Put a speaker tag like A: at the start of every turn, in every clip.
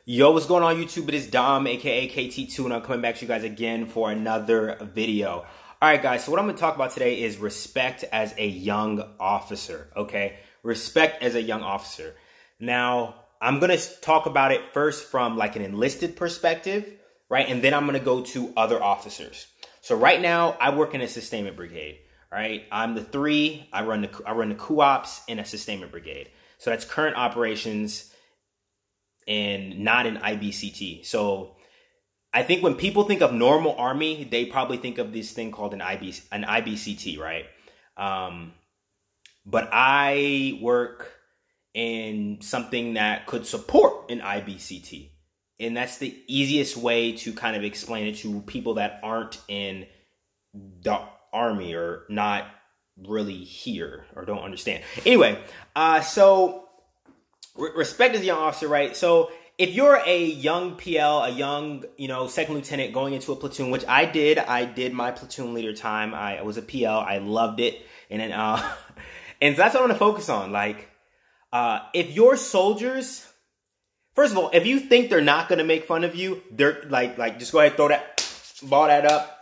A: Yo, what's going on YouTube? It is Dom, aka KT2, and I'm coming back to you guys again for another video. Alright guys, so what I'm going to talk about today is respect as a young officer, okay? Respect as a young officer. Now, I'm going to talk about it first from like an enlisted perspective, right? And then I'm going to go to other officers. So right now, I work in a sustainment brigade, right? I'm the 3, I run the co-ops in a sustainment brigade. So that's current operations and not an IBCT. So I think when people think of normal Army, they probably think of this thing called an IBCT, right? But I work in something that could support an IBCT. And that's the easiest way to kind of explain it to people that aren't in the Army or not really here or don't understand. Anyway, so respect as a young officer, right? So if you're a young PL, a young, second lieutenant going into a platoon, which I did my platoon leader time. I was a PL. I loved it. And then, and so that's what I'm going to focus on. Like, if your soldiers, first of all, if you think they're not going to make fun of you, they're like, just go ahead, ball that up,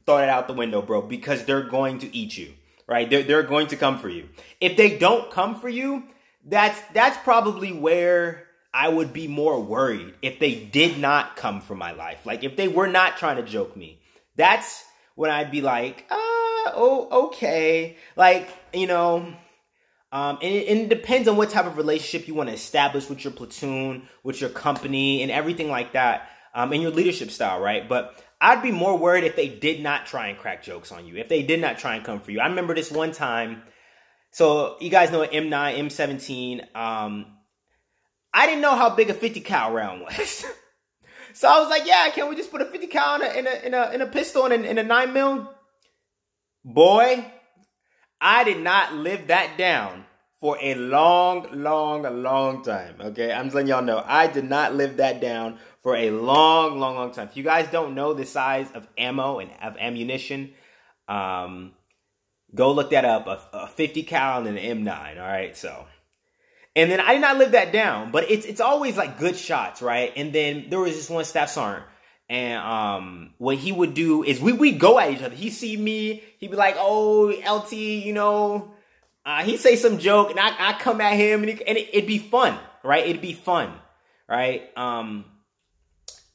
A: throw that out the window, bro, because they're going to eat you, right? They're going to come for you. If they don't come for you, that's probably where I would be more worried if they did not come for my life. Like if they were not trying to joke me, that's when I'd be like, okay. Like, and it depends on what type of relationship you want to establish with your platoon, with your company and everything like that, and your leadership style, right? But I'd be more worried if they did not try and crack jokes on you, if they did not try and come for you. I remember this one time. So you guys know M9, M17. I didn't know how big a 50 cal round was. So I was like, yeah, can we just put a 50 cal in a pistol and in a 9mm? Boy, I did not live that down for a long time. Okay, I'm just letting y'all know I did not live that down for a long time. If you guys don't know the size of ammo and of ammunition, go look that up, a 50 cal and an M9, all right? So, and then I did not live that down, but it's always like good shots, right? And then there was this one staff sergeant, and what he would do is we'd go at each other. He'd see me, he'd be like, oh, LT, he'd say some joke, and I come at him, and it'd be fun, right? It'd be fun, right? I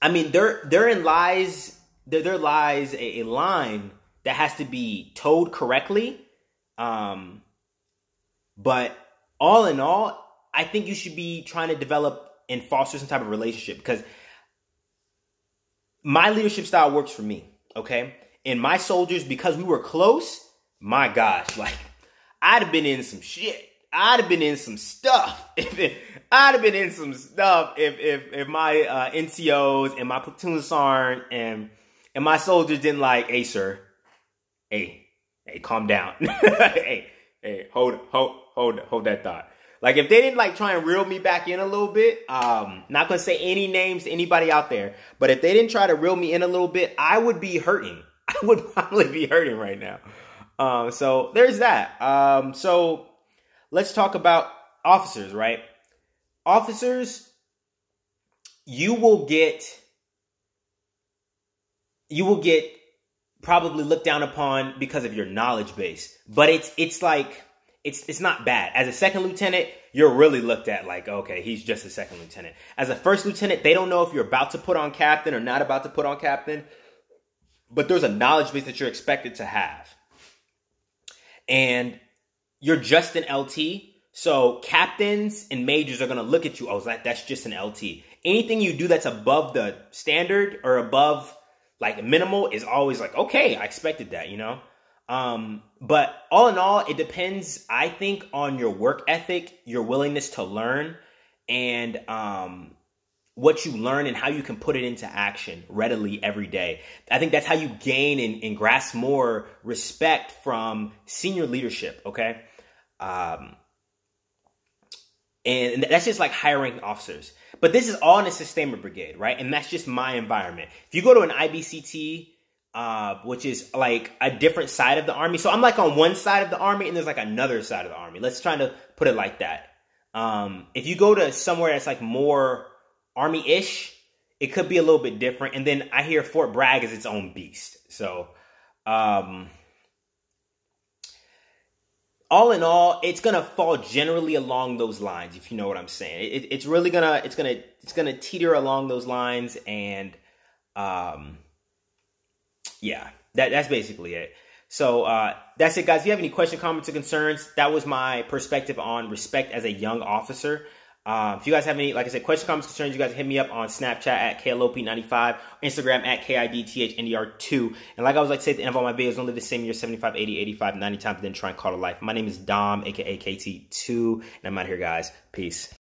A: mean, there lies a line that has to be told correctly. But all in all, I think you should be trying to develop and foster some type of relationship, because my leadership style works for me, okay? And my soldiers, because we were close, my gosh, like, I'd have been in some shit. I'd have been in some stuff. If my NCOs and my platoon sergeant and my soldiers didn't like, hey, sir, hey, calm down. hey, hold that thought. Like if they didn't like try and reel me back in a little bit, not gonna say any names to anybody out there, but if they didn't try to reel me in a little bit, I would be hurting. I would probably be hurting right now. So there's that. So let's talk about officers, right? Officers, you will get probably looked down upon because of your knowledge base, but it's not bad. As a second lieutenant, you're really looked at like, okay, he's just a second lieutenant. As a first lieutenant, they don't know if you're about to put on captain or not about to put on captain, but there's a knowledge base that you're expected to have. And you're just an LT, so captains and majors are going to look at you, oh, that's just an LT. Anything you do that's above the standard or above like minimal is always like, okay, I expected that, But all in all, it depends, I think, on your work ethic, your willingness to learn, and what you learn and how you can put it into action readily every day. I think that's how you gain and grasp more respect from senior leadership, okay? And that's just like hiring officers. But this is all in a sustainment brigade, right? And that's just my environment. If you go to an IBCT, which is like a different side of the Army. So I'm like on one side of the Army and there's like another side of the Army. Let's try to put it like that. If you go to somewhere that's like more Army-ish, it could be a little bit different. And then I hear Fort Bragg is its own beast. So, all in all, it's gonna fall generally along those lines, if you know what I'm saying. It's really gonna teeter along those lines, and yeah, that's basically it. So that's it, guys. If you have any questions, comments, or concerns, that was my perspective on respect as a young officer. If you guys have any, like I said, questions, comments, concerns, you guys hit me up on Snapchat at KLOP95, Instagram at KIDTHNDR2. And like I always like to say at the end of all my videos, don't live the same year 75, 80, 85, 90 times, then try and call it life. My name is Dom, aka KT2, and I'm out here, guys. Peace.